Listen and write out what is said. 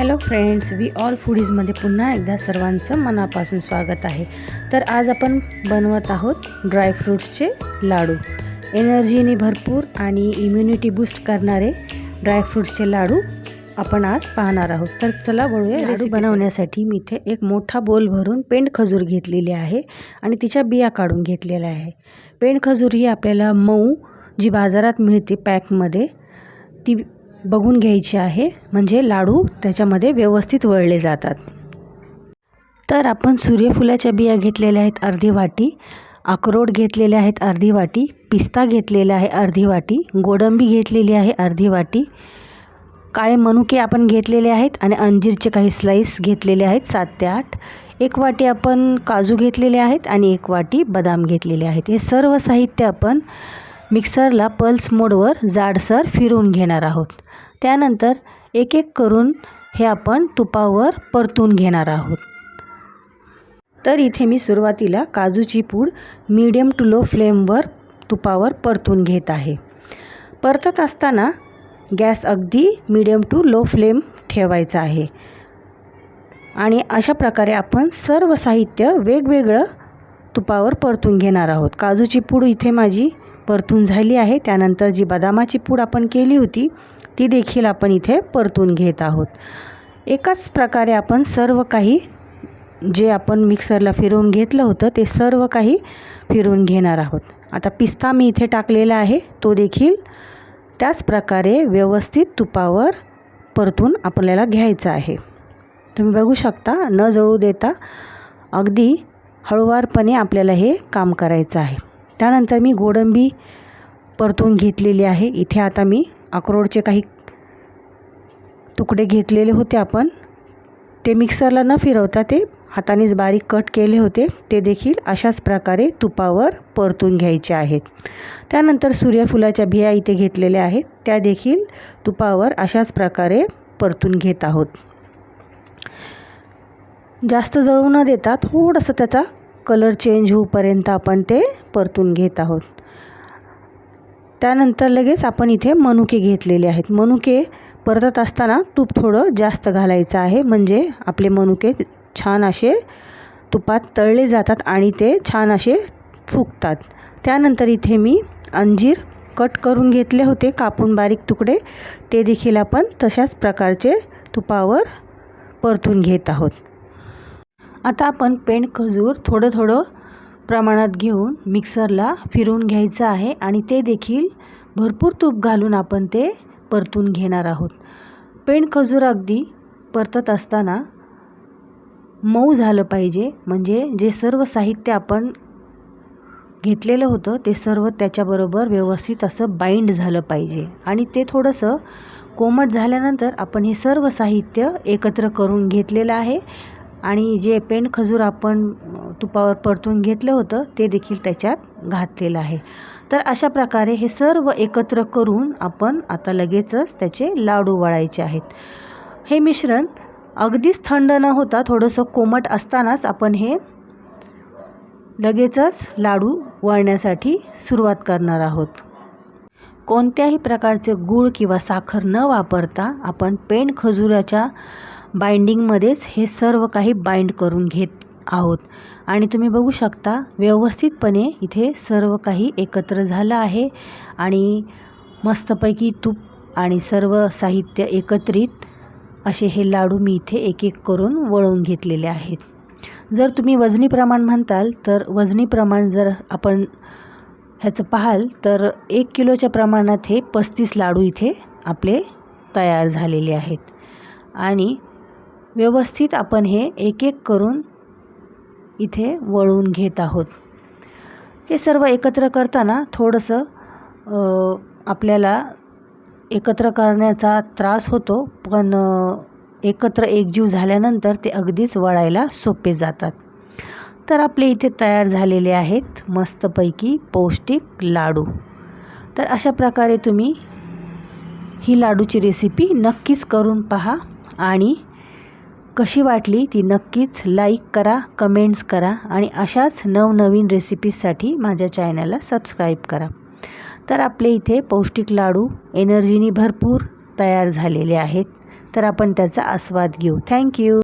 Hello friends, we all फूडीजमध्ये पुन्हा एकदा सर्वांचं मनापासून स्वागत आहे। तर आज आपण बनवत आहोत ड्रायफ्रूट्सचे लाडू। एनर्जीने भरपूर आणि इम्युनिटी बूस्ट करणारे ड्रायफ्रूट्सचे लाडू आपण आज पाहणार आहोत। तर चला बघूया। लाडू बनवण्यासाठी मी इथे एक मोठा बोल भरून पेंड खजूर घेतलेली आहे आणि तिच्या बिया काढून घेतलेल्या आहे। पेंड खजूर ही आपल्याला मऊ जी बाजारात मिळते पॅकमध्ये ती बघून घ्यायची आहे, म्हणजे लाडू त्याच्यामध्ये व्यवस्थित वळले जातात। तर आपण सूर्यफुलाच्या बिया घेतलेल्या आहेत अर्धी वाटी, अक्रोड घेतलेले आहेत अर्धी वाटी, पिस्ता घेतलेला आहे अर्धी वाटी, गोडंबी घेतलेली आहे अर्धी वाटी, काळे मनुके आपण घेतलेले आहेत आणि अंजीरचे काही स्लाइस घेतलेले आहेत 7 ते 8, 1 वाटी आपण काजू घेतलेले आहेत आणि 1 वाटी बदाम घेतलेले आहेत। हे सर्व साहित्य आपण मिक्सरला पल्स मोडवर जाडसर फिरवून घेणार आहोत। त्यानंतर एक एक करून हे आपण तुपावर परतून घेणार आहोत। तर इथे मी सुरुवातीला काजूची पूड मीडियम टू लो फ्लेमवर तुपावर परतून घेत आहे। परतत असताना गॅस अगदी मीडियम टू लो फ्लेम ठेवायचा आहे आणि अशा प्रकारे आपण सर्व साहित्य वेगवेगळं तुपावर परतून घेणार आहोत। काजूची पूड इथे माझी परतून झाली आहे। त्यानंतर जी बदामाची पूड आपण केली होती ती देखील आपण इथे परतून घेत आहोत। एकाच प्रकारे आपण सर्व काही जे आपण मिक्सरला फिरवून घेतलं होतं ते सर्व काही फिरवून घेणार आहोत। आता पिस्ता मी इथे टाकलेला आहे, तो देखील त्याच प्रकारे व्यवस्थित तुपावर परतून आपल्याला घ्यायचा आहे। तुम्ही बघू शकता, न जळू देता अगदी हळूवारपणे आपल्याला हे काम करायचं आहे। त्यानंतर मी गोडंबी परतून घेतलेली आहे। इथे आता मी अक्रोडचे काही तुकडे घेतलेले होते, आपण ते मिक्सरला न फिरवता ते हातानेच बारीक कट केले होते, ते देखील अशाच प्रकारे तुपावर परतून घ्यायचे आहेत। त्यानंतर सूर्यफुलाच्या बिया इथे घेतलेल्या आहेत, त्या देखील तुपावर अशाच प्रकारे परतून घेत आहोत। जास्त जळू न देता थोडंसं त्याचा कलर चेंज होईपर्यंत आपण ते परतून घेत आहोत। त्यानंतर लगेच आपण इथे मनुके घेतलेले आहेत। मनुके परतत असताना तूप थोडं जास्त घालायचं आहे, म्हणजे आपले मनुके छान असे तुपात तळले जातात आणि ते छान असे फुगतात। त्यानंतर इथे मी अंजीर कट करून घेतले होते, कापून बारीक तुकडे, ते देखील आपण तशाच प्रकारचे तुपावर परतून घेत आहोत। आता आपण पेंड खजूर थोडं थोडं प्रमाणात घेऊन मिक्सरला फिरवून घ्यायचं आहे आणि ते देखील भरपूर तूप घालून आपण ते परतून घेणार आहोत। पेंड खजूर अगदी परतत असताना मऊ झालं पाहिजे, म्हणजे जे सर्व साहित्य आपण घेतलेलं होतं ते सर्व त्याच्याबरोबर व्यवस्थित असं बाइंड झालं पाहिजे आणि ते थोडंसं कोमट झाल्यानंतर आपण हे सर्व साहित्य एकत्र करून घेतलेलं आहे आणि जे पेंड खजूर आपण तुपावर परतून घेतलं होतं ते देखील त्याच्यात घातलेलं आहे। तर अशा प्रकारे हे सर्व एकत्र करून आपण आता लगेचच त्याचे लाडू वळायचे आहेत। हे मिश्रण अगदीच थंड न होता थोडंसं कोमट असतानाच आपण हे लगेचच लाडू वळण्यासाठी सुरुवात करणार आहोत। कोणत्याही प्रकारचे गूळ किंवा साखर न वापरता आपण पेंड खजुराच्या बाइंडिंगमध्येच हे सर्व काही बाइंड करून घेत आहोत आणि तुम्ही बघू शकता व्यवस्थितपणे इथे सर्व काही एकत्र झालं आहे आणि मस्तपैकी तूप आणि सर्व साहित्य एकत्रित असे हे लाडू मी इथे एक एक करून वळून घेतलेले आहेत। जर तुम्ही वजनी प्रमाण म्हणताल तर वजनी प्रमाण जर आपण ह्याचं पाहाल तर 1 किलोच्या प्रमाणात हे 35 लाडू इथे आपले तयार झालेले आहेत आणि व्यवस्थित आपण हे एक एक करून इथे वळून घेत आहोत। हे सर्व एकत्र करताना थोडंसं आपल्याला एकत्र करण्याचा त्रास होतो, पण एकत्र एकजीव झाल्यानंतर ते अगदीच वळायला सोपे जातात। तर आपले इथे तयार झालेले आहेत मस्तपैकी पौष्टिक लाडू। तर अशा प्रकारे तुम्ही ही लाडूची रेसिपी नक्कीच करून पहा आणि कशी वाटली ती नक्कीच लाईक करा, कमेंट्स करा आणि अशाच नवनवीन रेसिपीजसाठी माझ्या चॅनलला सबस्क्राईब करा। तर आपले इथे पौष्टिक लाडू एनर्जीनी भरपूर तयार झालेले आहेत। तर आपण त्याचा आस्वाद घेऊ. थँक्यू.